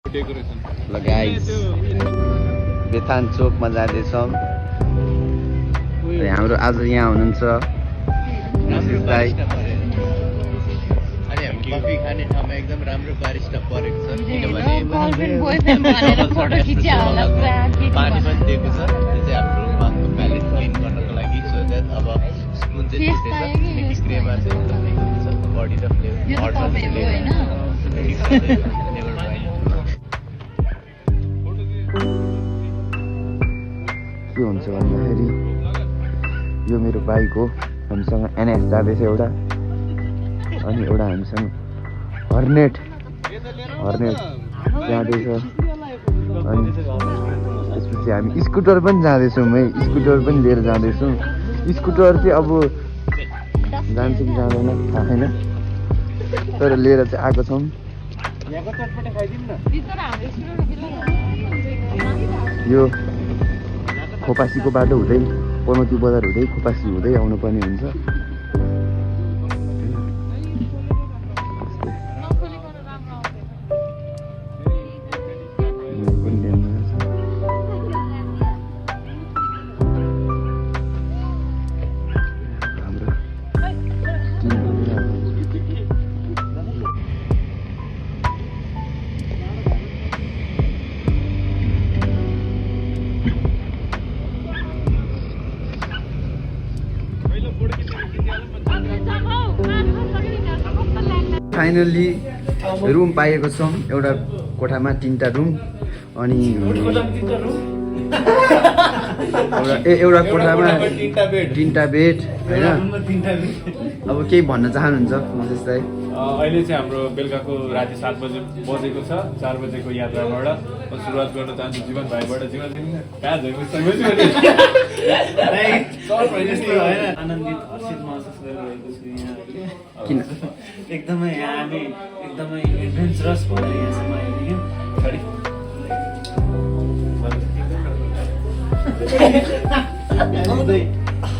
ल गाइस बेथान चोकमा जाँदैछौँ। हाम्रो आज यहाँ हुनुहुन्छ मिसेस दाई। अनि हामी कफी खाने ठाउँमा एकदम राम्रो बारिस्टा परेको छ किनभने पानी पनि दिएको छ। त्यो चाहिँ हाम्रो माथको प्यालेट क्लिन गर्नको लागि सो द्याट अब स्पुन चाहिँ छुट्दैछ स्प्रेमा चाहिँ राखेको हुन्छ बडी र फ्लेभर के हुन्छ भन्दाखेरि यो मेरो बाइक हो। हामीसँग एनएस जाँदैछ एउटा, अनि एउटा हामीसँग हर्नेट जाँदैछ, अनि त्यसपछि हामी स्कुटर पनि जाँदैछौँ है। स्कुटर पनि लिएर जाँदैछौँ। स्कुटर चाहिँ अब जान्छ कि जाँदैन थाहा छैन, तर लिएर चाहिँ आएको छौँ। यो खोपासीको बाटो हुँदै पनौती बजार हुँदै खोपासी हुँदै आउनुपर्ने हुन्छ। फाइनल्ली रुम पाएको छौँ। एउटा कोठामा 3टा रुम, अनि एउटा कोठामा 3टा बेड होइन। अब केही भन्न चाहनुहुन्छ विशेष चाहिँ? अहिले चाहिँ हाम्रो बेलुकाको राति 7 बजे बजेको छ। 4 बजेको यात्राबाट म सुरुवात गर्न चाहन्छु जीवन भाइबाट। जीवन कहाँ आनन्दित हर्षित महसुस गरिरहेको छु यहाँ किन? एकदमै यहाँ हामी एकदमै एडभेन्चरस भएर यहाँसम्म आइपुग्यौँ।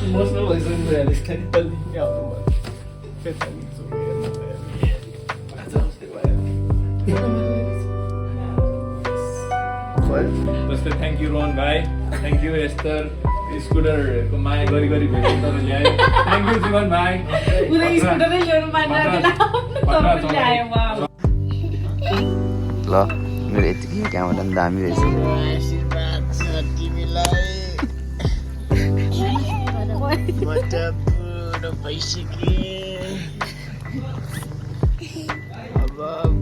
इमोसनल भइसक्नु जस्तै थ्याङ्क यू रोहन भाइ, थ्याङ्क यू एस्तर, स्कुटरको माया गरी भेट्नु तपाईँ ल्यायो। थ्याङ्क यू जीवन भाइ। ल मेरो यतिकै क्यामेरा पनि दामी रहेछ। आशीर्वाद छ तिमीलाई। म त बुढो भइसकेँ। अब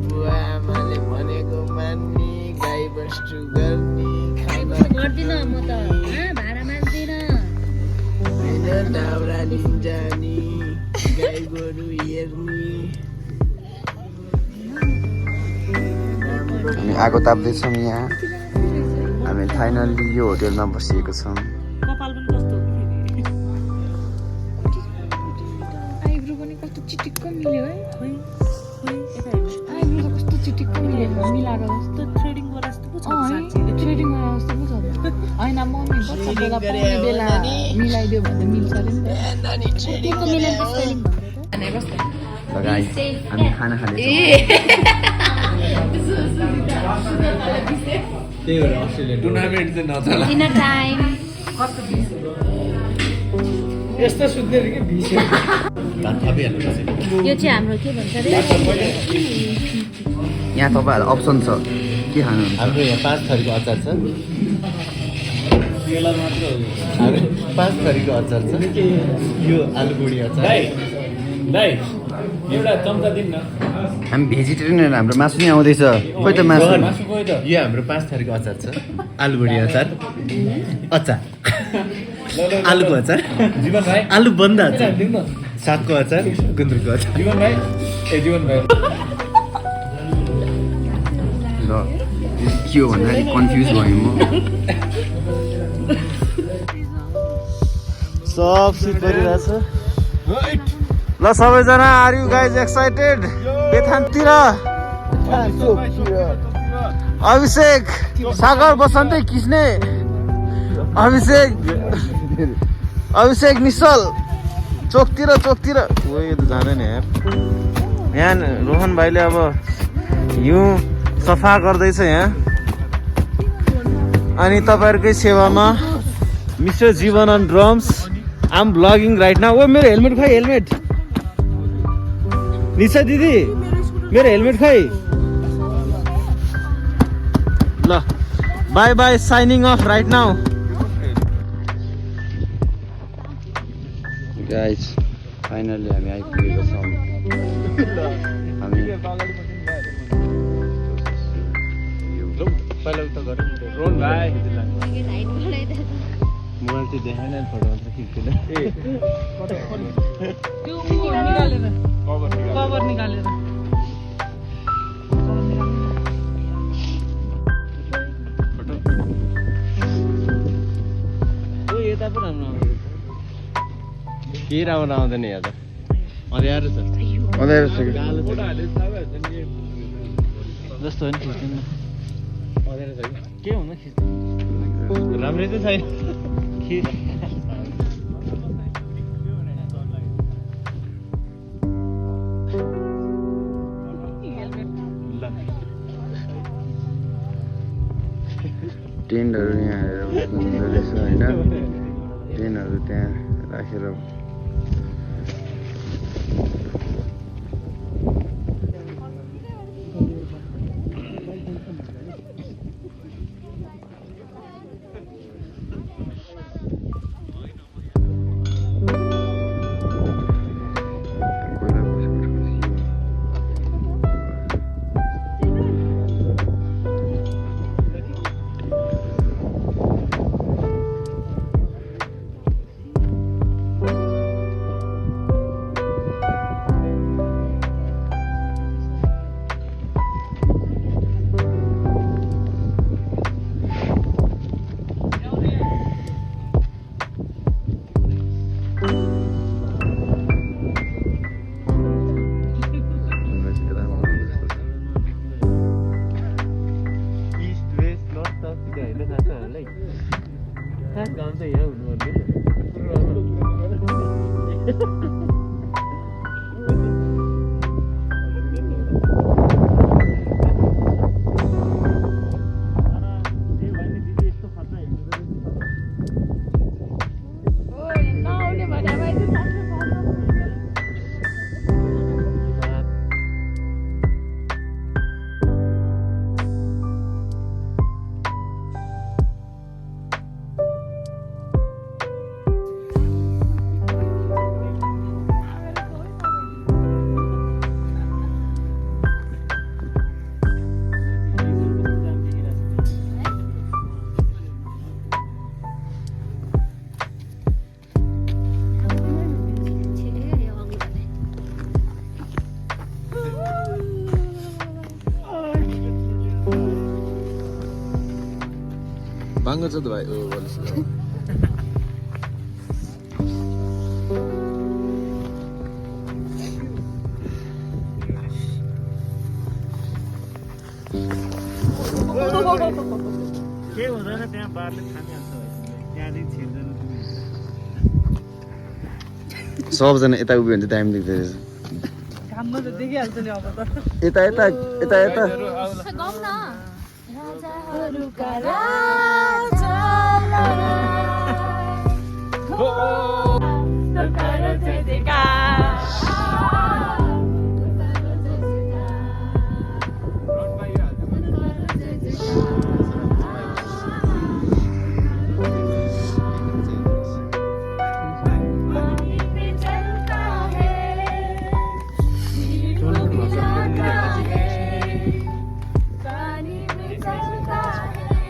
बुवा आमाले भनेको मान्ने, गाई बस्तु गर्ने, खाना गर्दिन म त भाडा मान्दिन होइन, दाउरा जाने, गाई गोरु हेर्ने। हामी आगो ताप्दैछौँ यहाँ। हामी फाइनल्ली यो होटेलमा बसिएको छौँ। कपाल पनि कस्तो आइब्रो पनि कस्तो चिटिक्क मिल्यो है। आइब्रो त कस्तो चिटिक्क मिल्यो मिलाएको जस्तो थ्रेडिङ गरे जस्तो पो छ थ्रेडिङ गरेर जस्तो पो छ होइन। मम्मी बच्चा बेला पाउने बेला मिलाइदियो भने मिल्छ अरे नि त। ल गाइस हामी खाना खाँदैछौँ। टुर्नामेन्ट चाहिँ नचला। Dinner time. यस्तो सुत्ने कि भिस्यो यो चाहिँ हाम्रो के भन्छ अरे यहाँ तपाईँहरूलाई अप्सन छ के खानुहुन्छ? हाम्रो यहाँ 5 थरीको अचार छ। बेला मात्र हो हाम्रो 5 थरीको अचार छ। यो आलुबुढी अचार। दाइ एउटा चम्चा दिन्न। हामी भेजिटेरियन, हाम्रो मासु नै आउँदैछ। खोइ त मासु। मासु गयो त। यो हाम्रो 5 थरीको अचार छ। आलुबुढी अचार, आलुको अचार, जीवन भाइ आलु बन्द अचार, दिनु न। सागको अचार, गुन्द्रुकको अचार। जीवन भाइ जीवन भाइ ल के हो भन्दाखेरि कन्फ्युज भएँ म। सब सिट गरिरहेछ। ल सबैजना आर यु गाइज एक्साइटेड? बेथानतिर अभिषेक सागर बसन्तै खिच्ने अभिषेक निश्चल चोकतिर जाँदैन यार। यहाँ रोहन भाइले अब हिउँ सफा गर्दैछ यहाँ अनि तपाईहरुकै सेवामा mister Jeevan on drums I am blogging right now ओ मेरो हेलमेट खै हेलमेट निशा दिदी मेरो हेलमेट खै ल by by shining of right now guys finally हामी आइपुगेका छौँ हामी पहिला उता गरौँ रोन भाइ मोबाइल चाहिँ देखाएन नि फोटो आउँछ खिच्दैन कभर निकालेर यता पो राम्रो के राम्रो आउँदैन यहाँ त अँध्यारो छ अँध्यारो छ जस्तो होइन खिच्दैन अँध्यारो छ के हुन खिच्दैन राम्रै त छैन टेन्टहरू यहाँ आएर बस्नु रहेछ होइन टेन्टहरू त्यहाँ राखेर Bangun satu baik. Oh, boleh satu. के हुँदैन त्यहाँ बारले खानिहाल्छ त्यहाँदेखि छिर्दैन सबजना यता उभियो भने चाहिँ टाइम देख्दै रहेछ घाममा त देखिहाल्छ नि अब त यता यता यता यता गाउँ न राजाहरूका